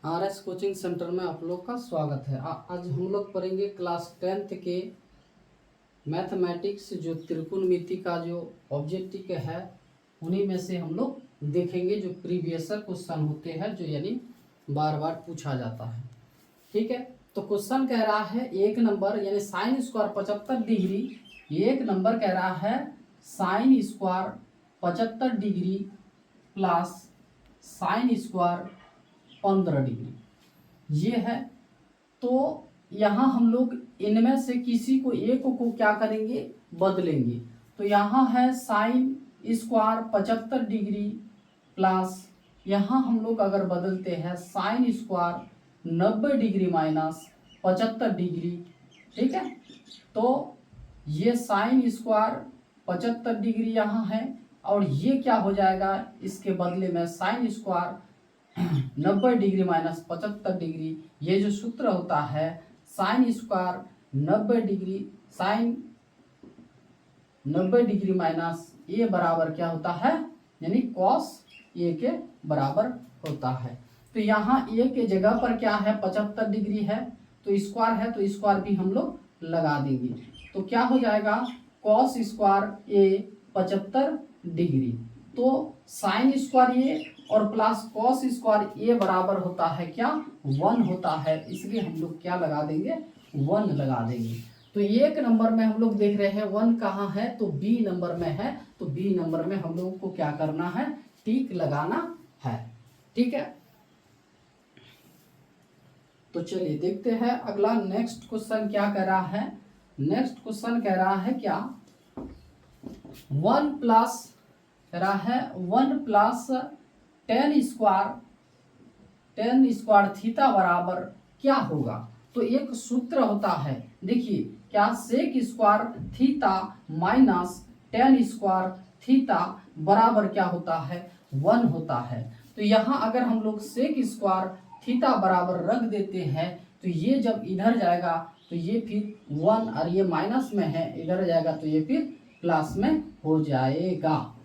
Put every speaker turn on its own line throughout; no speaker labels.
RS coaching centre में आप लोग का स्वागत है। आज हम लोग पढ़ेंगे क्लास 10th के मैथमेटिक्स जो त्रिकोणमिति का जो ऑब्जेक्टिव है उन्हीं में से हम लोग देखेंगे जो प्रीवियसर क्वेश्चन होते हैं जो यानी बार बार पूछा जाता है। ठीक है, तो क्वेश्चन कह रहा है एक नंबर यानी साइन स्क्वायर 75 डिग्री, एक नंबर कह रहा है sine square 75 degree plus sine square 15 degree ये है। तो यहाँ हम लोग इनमें से किसी को एक को क्या करेंगे, बदलेंगे। तो यहाँ है साइन स्क्वायर 75 डिग्री प्लस यहाँ हम लोग अगर बदलते हैं sign square 90 degree minus 75 degree. ठीक है, तो ये साइन स्क्वायर 75 डिग्री यहाँ है और ये क्या हो जाएगा, इसके बदले में sine square 90 degree minus 75 degree. ये जो सूत्र होता है sine square 90 degree sine 90 degree minus A बराबर क्या होता है, यानी कॉस ए के बराबर होता है। तो यहाँ ए के जगह पर क्या है 75 डिग्री है, तो स्क्वायर है तो स्क्वायर भी हम लोग लगा देंगे। तो क्या हो जाएगा कॉस स्क्वायर ए 75 डिग्री, तो साइन स्क्वायर ए और प्लस कॉस स्क्वायर ए बराबर होता है क्या 1 होता है, इसलिए हम लोग क्या लगा देंगे 1 लगा देंगे। तो एक नंबर में हम लोग देख रहे हैं 1 कहाँ है, तो बी नंबर में है। तो बी नंबर में हम लोगों को क्या करना है, टिक लगाना है। ठीक है, तो चलिए देखते हैं अगला नेक्स्ट क्वेश्चन क्या कह रहा है। नेक्स्ट क्वेश्चन कह रहा है क्या 1 प्लस कह रहा है 1 प्लस टेन स्क्वायर थीटा बराबर क्या होगा। तो एक सूत्र होता है, देखिए क्या sec square theta minus tan square theta बराबर क्या होता है 1 होता है। तो यहाँ अगर हम लोग सेक स्क्वायर थीटा बराबर रख देते हैं तो ये जब इधर जाएगा तो ये फिर 1 और ये माइनस में है, इधर जाएगा तो ये फिर प्लस में हो जाएगा।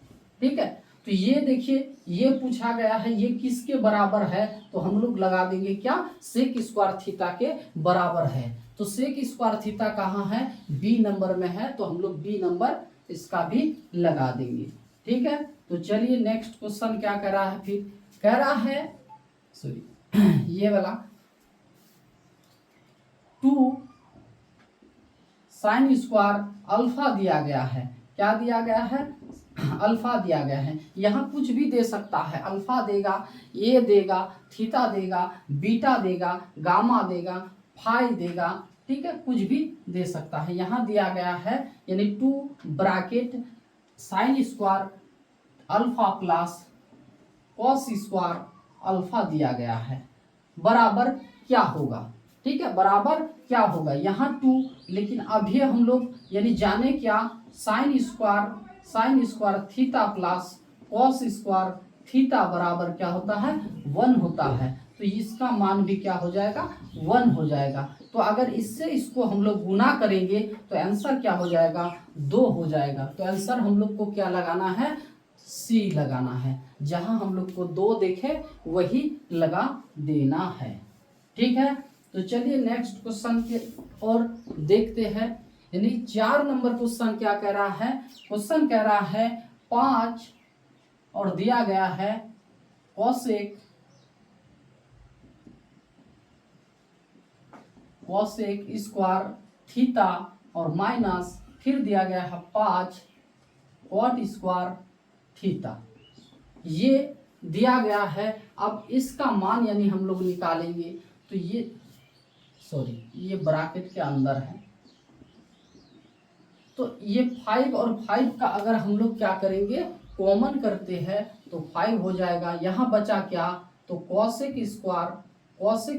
ठीक है, तो ये देखिए ये पूछा गया है ये किसके बराबर है, तो हम लोग लगा देंगे क्या सेक स्क्वायर थीटा के बराबर है। तो सेक स्क्वायर थीटा कहाँ है, बी नंबर में है, तो हम लोग बी नंबर इसका भी लगा देंगे। ठीक है, तो चलिए नेक्स्ट क्वेश्चन क्या कह रहा है, फिर कह रहा है सॉरी ये वाला 2 साइन स्क्वायर अल्फा दिया गया है। क्या दिया गया है, अल्फा दिया गया है। यहाँ कुछ भी दे सकता है, अल्फा देगा, ए देगा, थीटा देगा, बीटा देगा, गामा देगा, फाई देगा। ठीक है, कुछ भी दे सकता है। यहाँ दिया गया है यानी 2 bracket sine square alpha plus cos square alpha दिया गया है, बराबर क्या होगा। ठीक है, बराबर क्या होगा यहाँ 2, लेकिन अभी हम लोग यानी जाने क्या sine square theta plus cos square theta बराबर क्या होता है 1 होता है। तो इसका मान भी क्या हो जाएगा 1 हो जाएगा। तो अगर इससे इसको हम लोग गुना करेंगे तो आंसर क्या हो जाएगा 2 हो जाएगा। तो आंसर हम लोग को क्या लगाना है, सी लगाना है। जहां हम लोग को 2 देखे वही लगा देना है। ठीक है, तो चलिए नेक्स्ट क्वेश्चन के और देखते हैं। यानी 4 नंबर क्वेश्चन क्या कह रहा है, क्वेश्चन कह रहा है 5 और दिया गया है कॉसेक स्क्वायर थीटा और माइनस फिर दिया गया है 5 कॉट स्क्वायर थीटा ये दिया गया है। अब इसका मान यानी हम लोग निकालेंगे। तो ये ये ब्रैकेट के अंदर है, तो ये 5 और 5 का अगर हम लोग क्या करेंगे कॉमन करते हैं तो 5 हो जाएगा। यहाँ बचा क्या, तो कॉसेक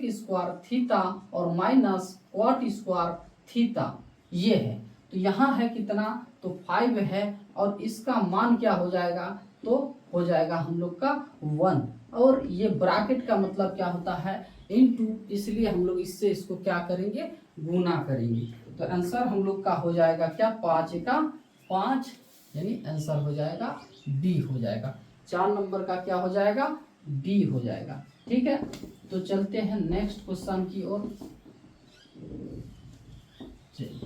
स्क्वायर थीटा और माइनस कॉट स्क्वायर थीटा ये है। तो यहाँ है कितना, तो 5 है और इसका मान क्या हो जाएगा, तो हो जाएगा हम लोग का 1। और ये ब्रैकेट का मतलब क्या होता है इनटू, इसलिए हम लोग इससे इसको क्या करेंगे गुना करेंगे। तो आंसर हम लोग का हो जाएगा क्या 5 का 5, यानी आंसर हो जाएगा बी हो जाएगा। 4 नंबर का क्या हो जाएगा बी हो जाएगा। ठीक है, तो चलते हैं नेक्स्ट क्वेश्चन की ओर। चलिए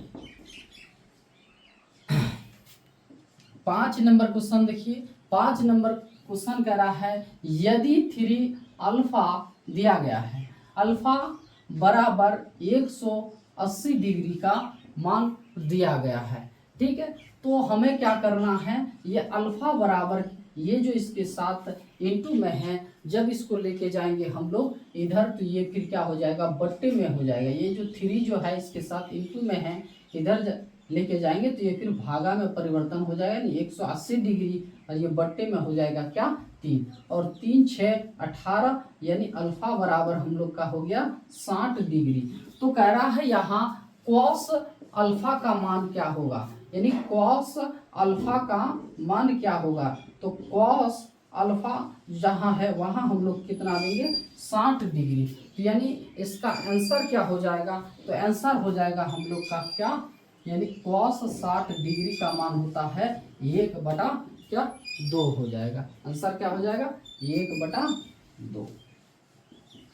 5 नंबर क्वेश्चन देखिए। 5 नंबर क्वेश्चन कह रहा है यदि 3 अल्फा दिया गया है, अल्फा बराबर 180 डिग्री का मान दिया गया है, ठीक है। तो हमें क्या करना है, ये अल्फा बराबर ये जो इसके साथ इनटू में है, जब इसको लेके जाएंगे हम लोग इधर तो ये फिर क्या हो जाएगा, बट्टे में हो जाएगा। ये जो 3 जो है इसके साथ इनटू में है, इधर लेके जाएंगे तो ये फिर भागा में परिवर्तन हो जाएगा, नहीं 180 डिग्री, और ये बट्टे में हो जाएगा क्या 3, और 3 6 18, यानी अल्फा बराबर हम लोग का हो गया 60 डिग्री। तो कह रहा है यहाँ कॉस अल्फा का मान क्या होगा, यानी कॉस अल्फा का मान क्या होगा। तो कॉस अल्फा जहाँ है वहाँ हम लोग कितना देंगे 60 डिग्री। तो यानी इसका आंसर क्या हो जाएगा, तो आंसर हो जाएगा हम लोग का क्या, यानी कॉस 60 डिग्री का मान होता है 1/2 हो जाएगा। आंसर क्या हो जाएगा 1/2।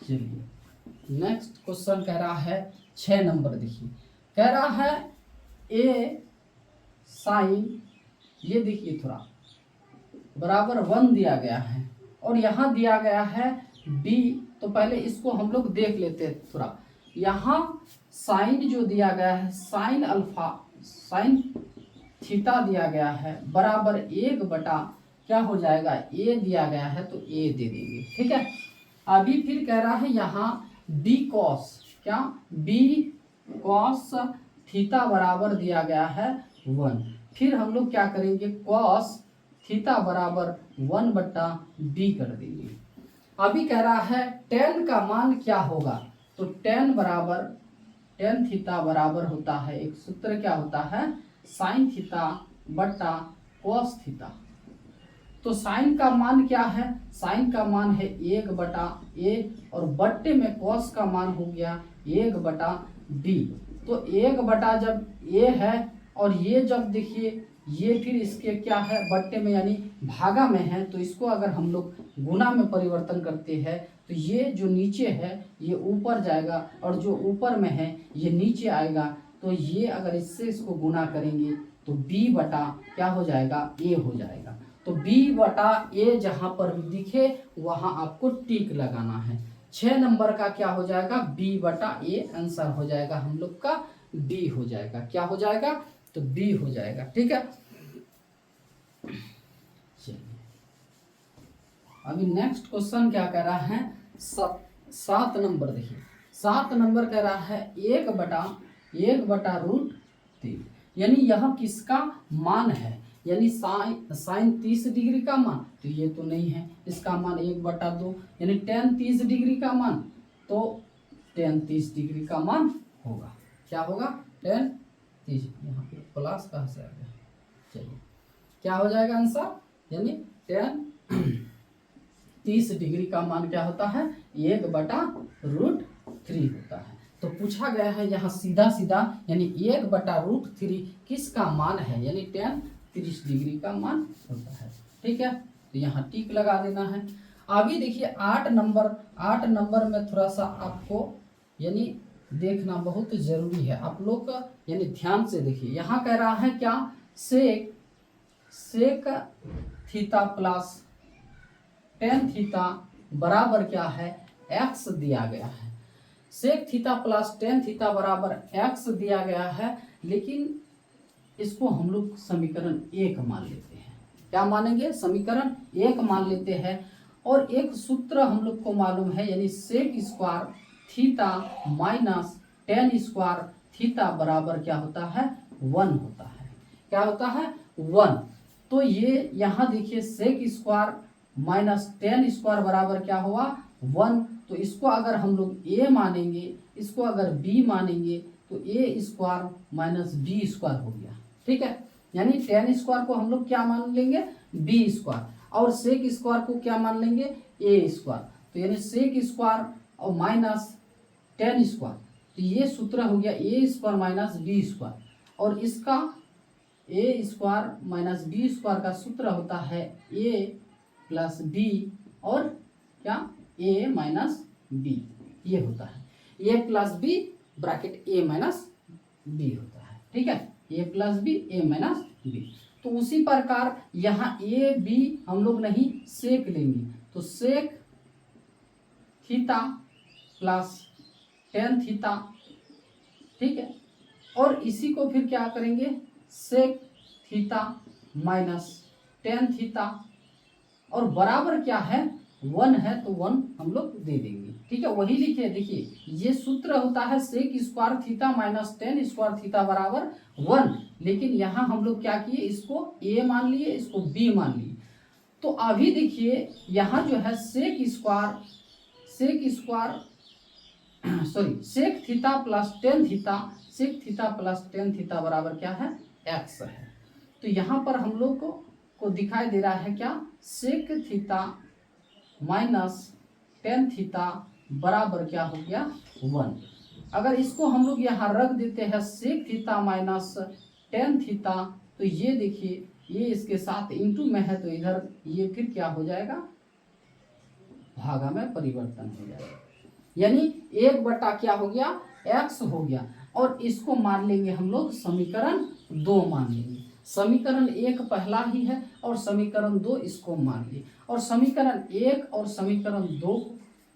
चलिए नेक्स्ट क्वेश्चन कह रहा है 6 नंबर देखिए। कह रहा है ए साइन, ये देखिए थोड़ा बराबर 1 दिया गया है, और यहाँ दिया गया है बी। तो पहले इसको हम लोग देख लेते हैं थोड़ा। यहाँ साइन जो दिया गया है, साइन अल्फा साइन थीटा दिया गया है बराबर 1 क्या हो जाएगा, ए दिया गया है तो ए दे देंगे, ठीक है। अभी फिर कह रहा है यहाँ बी कॉस, क्या बी कॉस थीटा बराबर दिया गया है 1। फिर हम लोग क्या करेंगे, कॉस थीटा बराबर 1/b कर देंगे। अभी कह रहा है tan का मान क्या होगा, तो tan थीटा बराबर होता है, एक सूत्र क्या होता है साइन थीटा बट्टा कॉस थीटा। तो साइन का मान क्या है, साइन का मान है 1/a, और बट्टे में कॉस का मान हो गया 1/b। तो 1 जब a है, और ये जब देखिए ये फिर इसके क्या है बट्टे में यानी भागा में है, तो इसको अगर हम लोग गुना में परिवर्तन करते हैं तो ये जो नीचे है ये ऊपर जाएगा, और जो ऊपर में है ये नीचे आएगा। तो ये अगर इससे इसको गुना करेंगे तो b बटा क्या हो जाएगा a हो जाएगा। तो b/a जहाँ पर भी दिखे वहाँ आपको टिक लगाना है। 6 नंबर का क्या हो जाएगा b/a, आंसर हो जाएगा हम लोग का b हो जाएगा। क्या हो जाएगा, तो b हो जाएगा, ठीक है। चलिए अभी नेक्स्ट क्वेश्चन क्या कह रहा है 7 नंबर देखिए। 7 नंबर कह रहा है 1/√3, यानी यह किसका मान है, यानी साइन 30 डिग्री का मान, तो ये तो नहीं है, इसका मान 1/2, यानी tan 30 डिग्री का मान, तो tan 30 डिग्री का मान होगा, क्या होगा tan 30, यहाँ पे प्लस कहाँ से आ गया, चलिए क्या हो जाएगा आंसर, यानी tan 30 डिग्री का मान क्या होता है 1/√3 होता है। तो पूछा गया है यहाँ सीधा सीधा, यानी 1/√3 किसका मान है, यानी tan 30 डिग्री का मान होता है, ठीक है। तो यहाँ टिक लगा देना है। अभी देखिए 8 नंबर में थोड़ा सा आपको यानी देखना बहुत जरूरी है, आप लोग का यानी ध्यान से देखिए। यहाँ कह रहा है क्या, sec theta plus tan theta बराबर क्या है x दिया गया है। Sec theta plus tan theta बराबर x दिया गया है, लेकिन इसको हम लोग समीकरण 1 मान लेते हैं। क्या मानेंगे, समीकरण 1 मान लेते हैं। और एक सूत्र हम लोग को मालूम है, यानी sec square theta minus tan square theta बराबर क्या होता है 1 होता है। क्या होता है 1। तो ये यहाँ देखिए sec square minus tan square बराबर क्या हुआ 1। तो इसको अगर हम लोग a मानेंगे, इसको अगर b मानेंगे, तो a square minus b square हो गया, ठीक है। यानी tan स्क्वायर को हम लोग क्या मान लेंगे b स्क्वायर, और सेक स्क्वायर को क्या मान लेंगे a स्क्वायर। तो यानी सेक स्क्वायर और माइनस tan स्क्वायर, तो ये सूत्र हो गया a square minus b square, और इसका a square minus b square का सूत्र होता है a प्लस b और क्या ए माइनस बी, ये होता है ए प्लस बी ब्रैकेट ए माइनस बी होता है। ठीक है, ए प्लस बी ए माइनस बी। तो उसी प्रकार यहाँ ए बी हम लोग नहीं सेक लेंगे, तो sec theta plus tan theta. ठीक है, और इसी को फिर क्या करेंगे, sec theta minus tan theta, और बराबर क्या है, 1 है तो 1 हम लोग दे देंगे। ठीक है, वही लिखिए, देखिए ये सूत्र होता है sec square theta minus tan square theta बराबर 1, लेकिन यहाँ हम लोग क्या किए, इसको a मान लिए, इसको b मान लिए। तो अभी देखिए यहाँ जो है sec theta plus tan theta, sec theta plus tan theta बराबर क्या है, x है। तो यहाँ पर हम लोग को दिखाई दे रहा है क्या, sec theta minus tan theta बराबर क्या हो गया, 1। अगर इसको हम लोग यहाँ रख देते हैं sec theta minus tan theta, तो ये देखिए ये इसके साथ इंटू में है, तो इधर ये फिर क्या हो जाएगा, भागा में परिवर्तन हो जाएगा, यानी 1 बटा क्या हो गया, x हो गया। और इसको मान लेंगे हम लोग समीकरण 2 मान लेंगे। समीकरण 1 पहला ही है और समीकरण 2 इसको मान लिए, और समीकरण 1 और समीकरण 2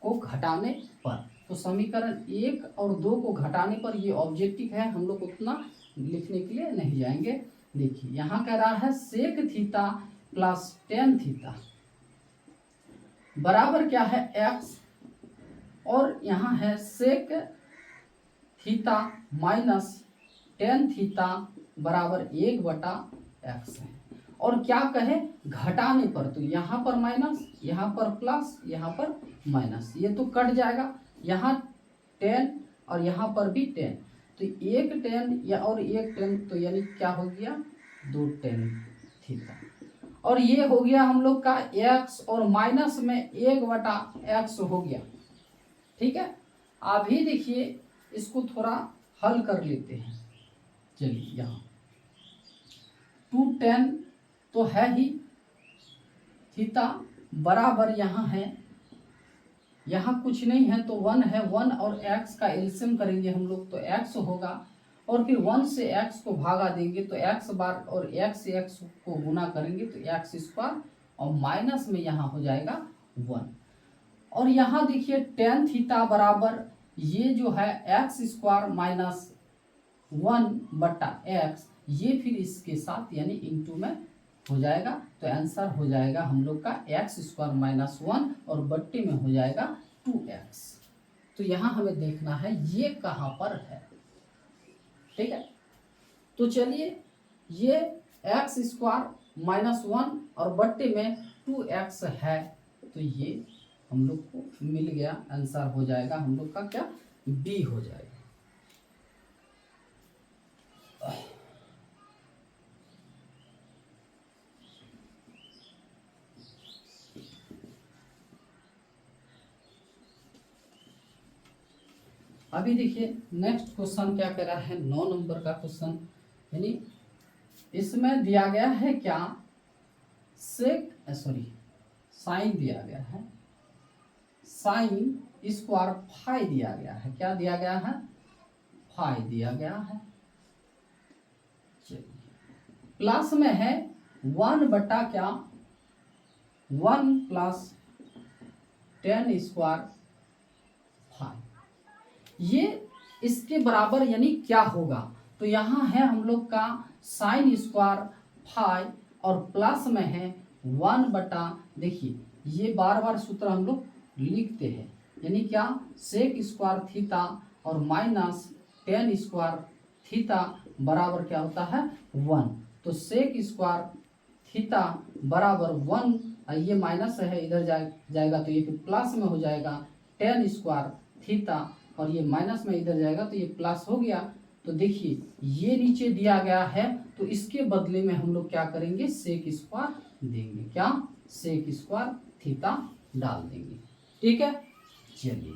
को घटाने पर, तो समीकरण 1 और 2 को घटाने पर ये ऑब्जेक्टिव है, हम लोग उतना लिखने के लिए नहीं जाएंगे। देखिए यहाँ कह रहा है sec theta plus tan theta बराबर क्या है, x, और यहाँ है sec theta minus tan theta बराबर 1/x है। और क्या कहे, घटाने पर, तो यहाँ पर माइनस, यहाँ पर प्लस, यहाँ पर माइनस, ये तो कट जाएगा, यहाँ 10 और यहाँ पर भी 10, तो एक 10 या और एक 10, तो यानी क्या हो गया, 2 tan थीटा। और ये हो गया हम लोग का x, और माइनस में 1/x हो गया। ठीक है, अभी देखिए इसको थोड़ा हल कर लेते हैं। चलिए यहाँ 2 tan तो है ही, थीटा बराबर यहाँ है, यहाँ कुछ नहीं है तो 1 है, 1 और x का एलसीएम करेंगे हम लोग, तो x होगा, और फिर 1 से x को भागा देंगे तो x बार, और x से x को गुना करेंगे तो x स्क्वायर, और माइनस में यहाँ हो जाएगा 1। और यहाँ देखिए tan थीटा बराबर ये जो है x स्क्वायर माइनस 1/x, ये फिर इसके साथ यानी इंटू में हो जाएगा, तो आंसर हो जाएगा हम लोग का x स्क्वायर माइनस 1 और बट्टे में हो जाएगा 2x। तो यहाँ हमें देखना है ये कहाँ पर है। ठीक है, तो चलिए ये x स्क्वायर माइनस 1 और बट्टे में 2x है, तो ये हम लोग को मिल गया, आंसर हो जाएगा हम लोग का क्या, b हो जाएगा। अभी देखिए नेक्स्ट क्वेश्चन क्या कह रहा है, 9 नंबर का क्वेश्चन, यानी इसमें दिया गया है क्या, साइन दिया गया है, साइन स्क्वायर फाई दिया गया है, क्या दिया गया है, फाई दिया गया है। चलिए प्लस में है 1 प्लस टेन स्क्वायर फाई, ये इसके बराबर यानी क्या होगा, तो यहाँ है हम लोग का साइन स्क्वायर फाई, और प्लस में है 1/, देखिए ये बार बार सूत्र हम लोग लिखते हैं, यानी क्या, सेक स्क्वायर थीटा और माइनस टेन स्क्वायर थीटा बराबर क्या होता है, 1। तो सेक स्क्वायर थीटा बराबर 1, ये माइनस है इधर जाएगा तो ये फिर प्लस में हो जाएगा, टेन स्क्वायर थीटा, और ये माइनस में इधर जाएगा तो ये प्लस हो गया। तो देखिए ये नीचे दिया गया है, तो इसके बदले में हम लोग क्या करेंगे, सेक स्क्वायर देंगे, क्या, सेक स्क्वायर थीटा डाल देंगे। ठीक है, चलिए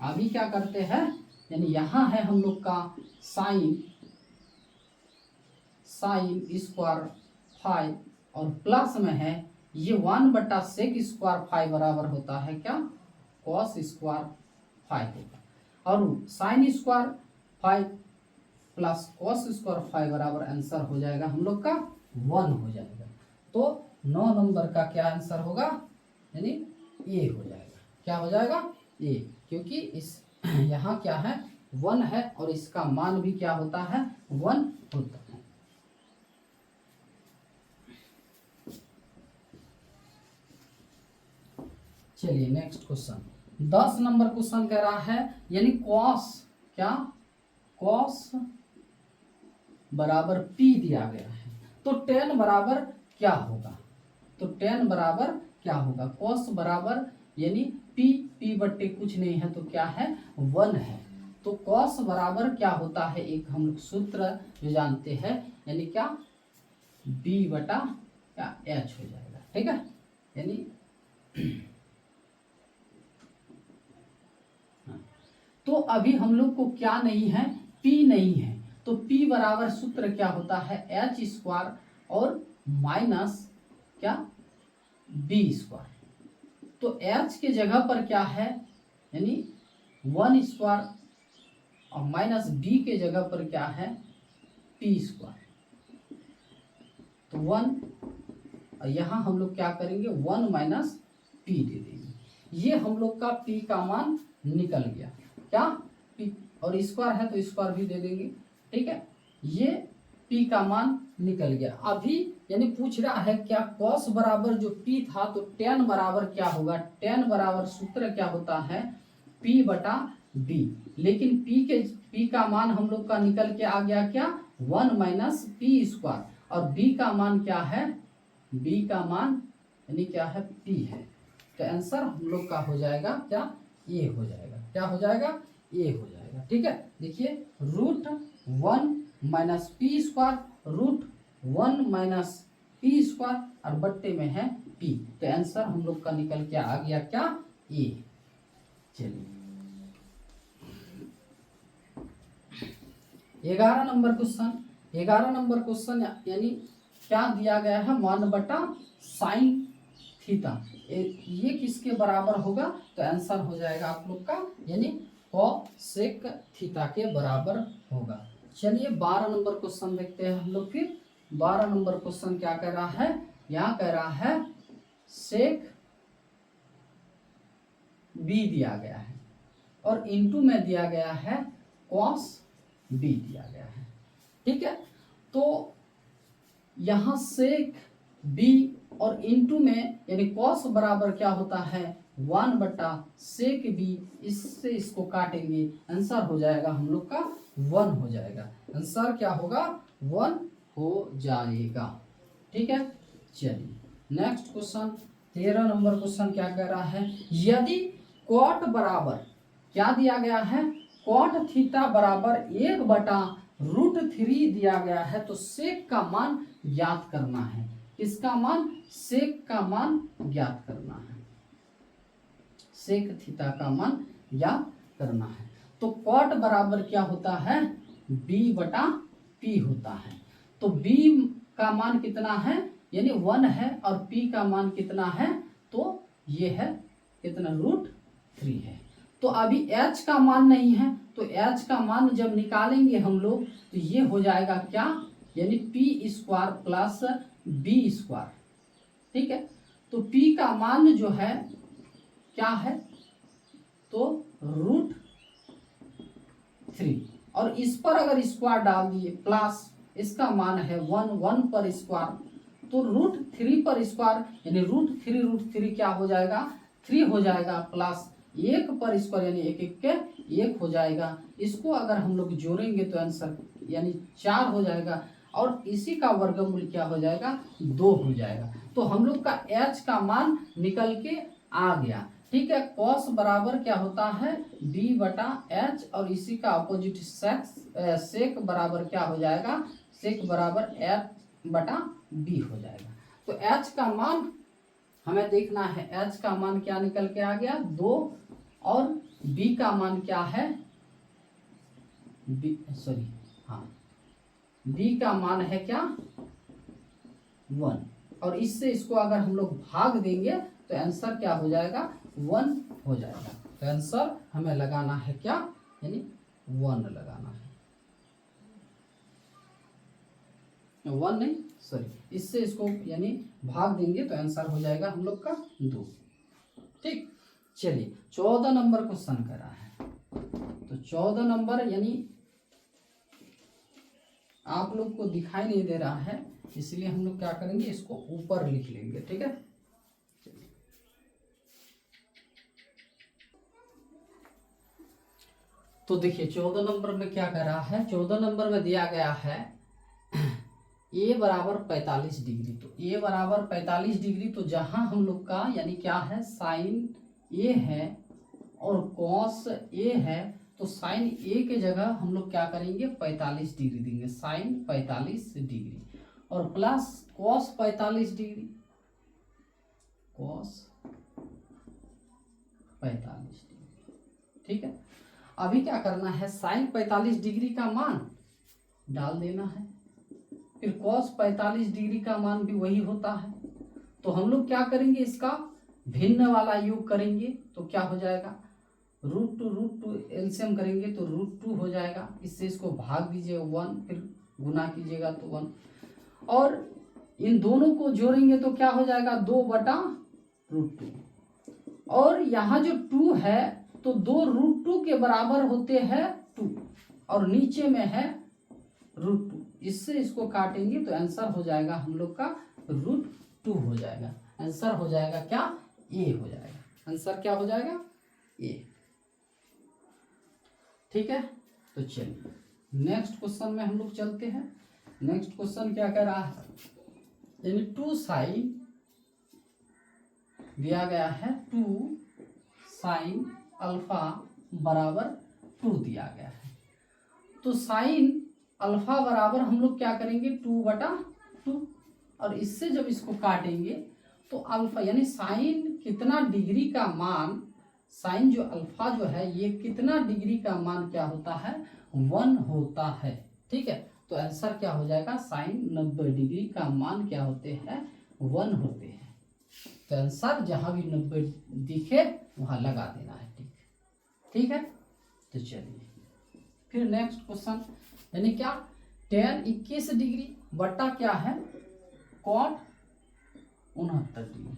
अभी क्या करते हैं, यानी यहाँ है हम लोग का साइन स्क्वायर फाई, और प्लस में है ये 1/सेक स्क्वायर फाई बराबर होता है क्या, कॉस स्क्वायर 5 होगा, और sine square 5 plus cos square 5 बराबर आंसर हो जाएगा हम लोग का 1 हो जाएगा। तो 9 नंबर का क्या आंसर होगा, यानी ए हो जाएगा। क्या हो जाएगा, ए, क्योंकि इस यहाँ क्या है 1 है और इसका मान भी क्या होता है 1 होता है। चलिए नेक्स्ट क्वेश्चन, 10 नंबर क्वेश्चन कह रहा है, यानी कॉस क्या, कॉस बराबर पी दिया गया है, तो टेन बराबर क्या होगा, तो टेन बराबर क्या होगा, कॉस बराबर यानी पी, पी बट्टे कुछ नहीं है तो क्या है 1 है, तो कॉस बराबर क्या होता है, एक हम लोग सूत्र जो जानते हैं, यानी क्या बी बटा क्या एच हो जाएगा। ठीक है, यानी तो अभी हम लोग को क्या नहीं है, P नहीं है, तो P बराबर सूत्र क्या होता है एच स्क्वायर और माइनस क्या बी स्क्वायर, तो H के जगह पर क्या है, यानी 1 स्क्वायर और माइनस बी के जगह पर क्या है P स्क्वायर, तो 1, और यहाँ हम लोग क्या करेंगे 1 माइनस P दे देंगे, ये हम लोग का P का मान निकल गया, क्या P, और स्क्वायर है तो स्क्वायर भी दे देंगे। ठीक है, ये P का मान निकल गया। अभी यानी पूछ रहा है क्या कॉस बराबर जो P था तो tan बराबर क्या होगा, tan बराबर सूत्र क्या होता है P बटा B, लेकिन P का मान हम लोग का निकल के आ गया क्या 1 माइनस पी स्क्वायर, और B का मान क्या है, B का मान यानी क्या है P है, तो आंसर हम लोग का हो जाएगा क्या ए हो जाएगा। क्या हो जाएगा, ए हो जाएगा। ठीक है, देखिए √1 minus P square, √1 minus P square और बट्टे में है P, तो आंसर हम लोग का निकल के आ गया क्या ए। चलिए 11 नंबर क्वेश्चन, 11 नंबर क्वेश्चन यानी क्या दिया गया है 1 बटा साइन थीटा, ये किसके बराबर होगा, तो आंसर हो जाएगा आप लोग का यानी कोसेक थीटा के बराबर होगा। चलिए 12 नंबर क्वेश्चन देखते हैं हम लोग फिर। 12 नंबर क्वेश्चन क्या कह रहा है, यहाँ कह रहा है सेक बी दिया गया है और इनटू में दिया गया है कॉस बी दिया गया है। ठीक है, तो यहाँ सेक बी और इनटू में यानी कॉस बराबर क्या होता है 1 बटा सेक बी, इससे इसको काटेंगे आंसर हो जाएगा हम लोग का 1 हो जाएगा, आंसर क्या होगा 1 हो जाएगा। ठीक है, चलिए नेक्स्ट क्वेश्चन 13 नंबर क्वेश्चन क्या कह रहा है, यदि कॉट बराबर क्या दिया गया है, कॉट थीटा बराबर 1 बटा √3 दिया गया है, तो सेक का मान ज्ञात करना है। इसका मान सेक का मान ज्ञात करना है, सेक थीटा का मान ज्ञात करना है। तो कॉट बराबर क्या होता है b बटा p होता है, तो b का मान कितना है यानी 1 है और p का मान कितना है, तो ये है कितना √3 है। तो अभी h का मान नहीं है, तो h का मान जब निकालेंगे हम लोग तो ये हो जाएगा क्या यानी p square plus b square. ठीक है, तो p का मान जो है क्या है तो √3, और इस पर अगर स्क्वायर डाल दिए प्लस इसका मान है 1 पर स्क्वायर, तो √3 पर स्क्वायर यानी √3 क्या हो जाएगा 3 हो जाएगा, प्लस 1 पर स्क्वायर यानी 1 1 के 1 हो जाएगा। इसको अगर हम लोग जोड़ेंगे तो आंसर यानी 4 हो जाएगा, और इसी का वर्गमूल क्या हो जाएगा 2 हो जाएगा। तो हम लोग का h का मान निकल के आ गया। ठीक है, कॉस बराबर क्या होता है b बटा h, और इसी का अपोजिट सेक बराबर क्या हो जाएगा, सेक बराबर h बटा b हो जाएगा। तो h का मान हमें देखना है, h का मान क्या निकल के आ गया 2, और b का मान क्या है b का मान है क्या 1, और इससे इसको अगर हम लोग भाग देंगे तो आंसर क्या हो जाएगा, 1 हो जाएगा। तो आंसर हमें लगाना है क्या, यानी 1 लगाना है, 1 नहीं सॉरी, इससे इसको यानी भाग देंगे तो आंसर हो जाएगा हम लोग का 2। ठीक, चलिए 14 नंबर क्वेश्चन करा है। तो 14 नंबर यानी आप लोग को दिखाई नहीं दे रहा है, इसलिए हम लोग क्या करेंगे, इसको ऊपर लिख लेंगे। ठीक है, तो देखिए 14 नंबर में क्या कर रहा है, 14 नंबर में दिया गया है a बराबर 45 डिग्री। तो a बराबर 45 डिग्री, तो जहां हम लोग का यानी क्या है, साइन a है और कॉस a है, तो साइन a के जगह हम लोग क्या करेंगे, 45 डिग्री देंगे, साइन 45 डिग्री, और plus cos 45 degree, cos 45 degree. ठीक है, अभी क्या करना है, साइन 45 डिग्री का मान डाल देना है, फिर कॉस 45 डिग्री का मान भी वही होता है। तो हम लोग क्या करेंगे, इसका भिन्न वाला योग करेंगे, तो क्या हो जाएगा, √2 एलसीएम करेंगे तो √2 हो जाएगा। इससे इसको भाग दीजिए 1, फिर गुना कीजिएगा तो 1, और इन दोनों को जोड़ेंगे तो क्या हो जाएगा, 2/√2, और यहाँ जो 2 है तो 2√2 के बराबर होते हैं 2, और नीचे में है √2, इससे इसको काटेंगे तो आंसर हो जाएगा हम लोग का √2 हो जाएगा। आंसर हो जाएगा क्या, ए हो जाएगा, आंसर क्या हो जाएगा, ए। ठीक है, तो चलिए नेक्स्ट क्वेश्चन में हम लोग चलते हैं। नेक्स्ट क्वेश्चन क्या कह रहा है, यानी 2 साइन दिया गया है, 2 साइन अल्फा बराबर 2 दिया गया है। तो साइन अल्फा बराबर हम लोग क्या करेंगे, 2/2, और इससे जब इसको काटेंगे तो अल्फा यानी साइन कितना डिग्री का मान, साइन जो अल्फा जो है ये कितना डिग्री का मान क्या होता है, 1 होता है। ठीक है, तो आंसर क्या हो जाएगा, साइन 90 डिग्री का मान क्या होते हैं, 1 होते हैं। तो आंसर जहां भी 90 दिखे वहां लगा देना है। ठीक है, तो चलिए फिर नेक्स्ट क्वेश्चन, यानी क्या, tan 21 डिग्री बट्टा क्या है, cot 69 डिग्री।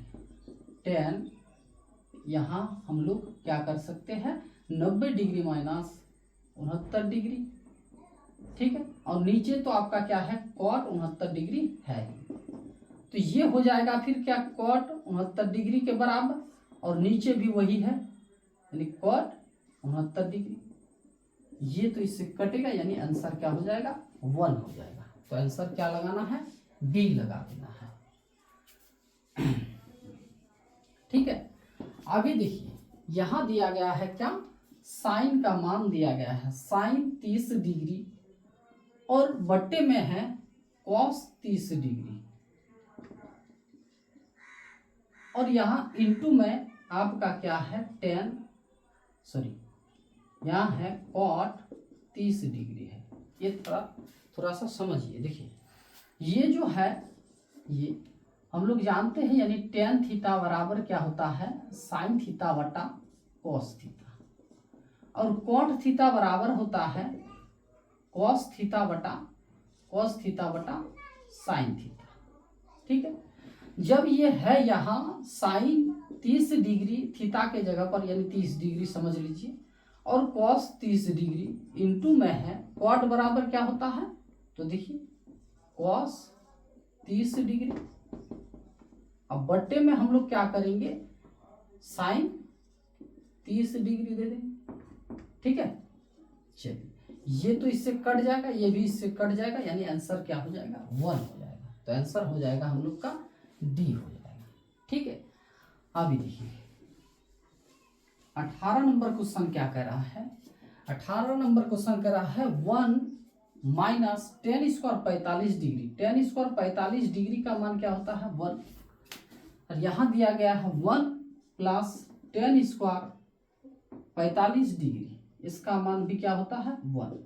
tan यहाँ हम लोग क्या कर सकते हैं, 90 डिग्री माइनस 69 डिग्री। ठीक है, और नीचे तो आपका क्या है, cot 69 डिग्री है, तो ये हो जाएगा फिर क्या, cot 69 डिग्री के बराबर, और नीचे भी वही है यानी cot 69 डिग्री। ये तो इससे कटेगा, यानी आंसर क्या हो जाएगा, 1 हो जाएगा। तो आंसर क्या लगाना है, बी लगा देना है। ठीक है, आगे देखिए यहां दिया गया है क्या, साइन का मान दिया गया है, साइन 30 डिग्री, और बट्टे में है कॉस 30 डिग्री, और यहाँ इनटू में आपका क्या है, यहाँ है कॉट 30 डिग्री है। ये थोड़ा सा समझिए, देखिए ये जो है ये हम लोग जानते हैं, यानी tan थीटा बराबर क्या होता है, साइन थीटा बटा कॉस थीटा, और कॉट थीटा बराबर होता है कॉस थीटा बटा साइन थीटा। ठीक है, जब ये है यहाँ साइन 30 डिग्री थीटा के जगह पर, यानी 30 डिग्री समझ लीजिए, और कॉस 30 डिग्री इंटू में है कॉट बराबर क्या होता है, तो देखिए कॉस 30 डिग्री, अब बट्टे में हम लोग क्या करेंगे, साइन 30 डिग्री दे देंगे। ठीक है, चलिए ये तो इससे कट जाएगा, ये भी इससे कट जाएगा, यानी आंसर क्या हो जाएगा, 1 हो जाएगा। तो आंसर हो जाएगा हम लोग का डी हो जाएगा। ठीक है, अभी देखिए 18 नंबर क्वेश्चन क्या कह रहा है, 18 नंबर क्वेश्चन कह रहा है 1 minus tan square 45 degree. tan square 45 degree का मान क्या होता है, 1, और यहाँ दिया गया है 1 प्लस tan स्क्वायर 45 डिग्री, इसका मान भी क्या होता है, 1।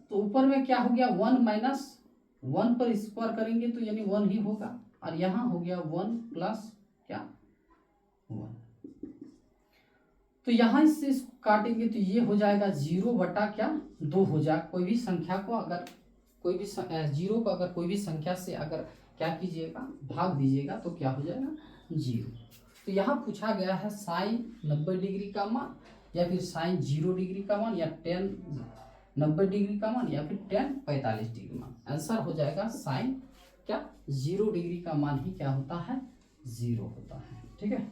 तो ऊपर में क्या हो गया, 1 माइनस 1 पर स्क्वायर करेंगे तो यानी 1 ही होगा, और यहाँ हो गया 1 प्लस क्या 1। तो यहाँ इससे इसको काटेंगे तो ये हो जाएगा 0 बटा क्या 2 हो जाएगा। कोई भी संख्या को अगर कोई भी 0 को अगर कोई भी संख्या से अगर क्या कीजिएगा भाग दीजिएगा तो क्या हो जाएगा 0। तो यहाँ पूछा गया है साइन 90 डिग्री का मान या फिर साइन 0 डिग्री का मान या टेन 90 डिग्री का मान या फिर टेन 45 डिग्री मान। आंसर हो जाएगा साइन क्या 0 डिग्री का मान ही क्या होता है 0 होता है। ठीक है,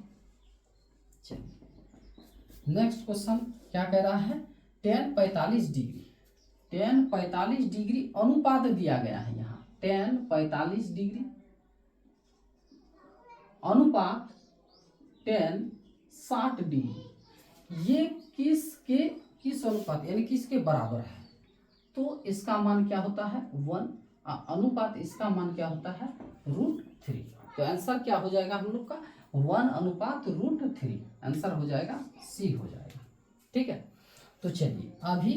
चलिए नेक्स्ट क्वेश्चन क्या कह रहा है टेन 45 डिग्री। टेन 45 डिग्री अनुपात दिया गया है यहाँ। टेन 45 डिग्री अनुपात टेन 60 डिग्री, ये किस अनुपात यानी किसके बराबर है। तो इसका मान क्या होता है 1, अनुपात इसका मान क्या होता है √3। तो आंसर क्या हो जाएगा हम लोग का 1 अनुपात √3। आंसर हो जाएगा सी हो जाएगा। ठीक है, तो चलिए अभी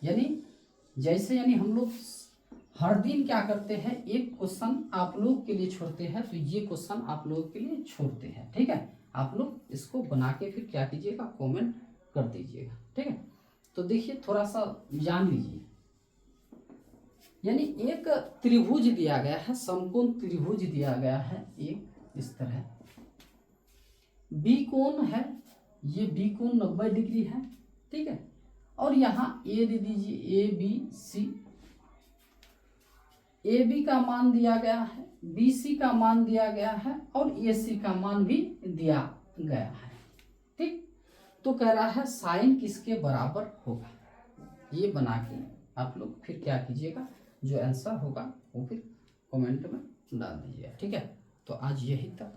यानी हम लोग हर दिन क्या करते हैं एक क्वेश्चन आप लोग के लिए छोड़ते हैं, तो ये क्वेश्चन आप लोग के लिए छोड़ते हैं। ठीक है, आप लोग इसको बना के फिर क्या कीजिएगा कमेंट कर दीजिएगा। ठीक है, तो देखिए थोड़ा सा जान लीजिए। यानी एक त्रिभुज दिया गया है, समकोण त्रिभुज दिया गया है एक इस तरह। बी कोण है, ये बी कोण 90 डिग्री है। ठीक है, और यहाँ ए दे दीजिए A B C. A B का मान दिया गया है, बी सी का मान दिया गया है और ए सी का मान भी दिया गया है। ठीक, तो कह रहा है साइन किसके बराबर होगा। ये बना के आप लोग फिर क्या कीजिएगा जो आंसर होगा वो फिर कमेंट में डाल दीजिएगा। ठीक है, तो आज यही तक।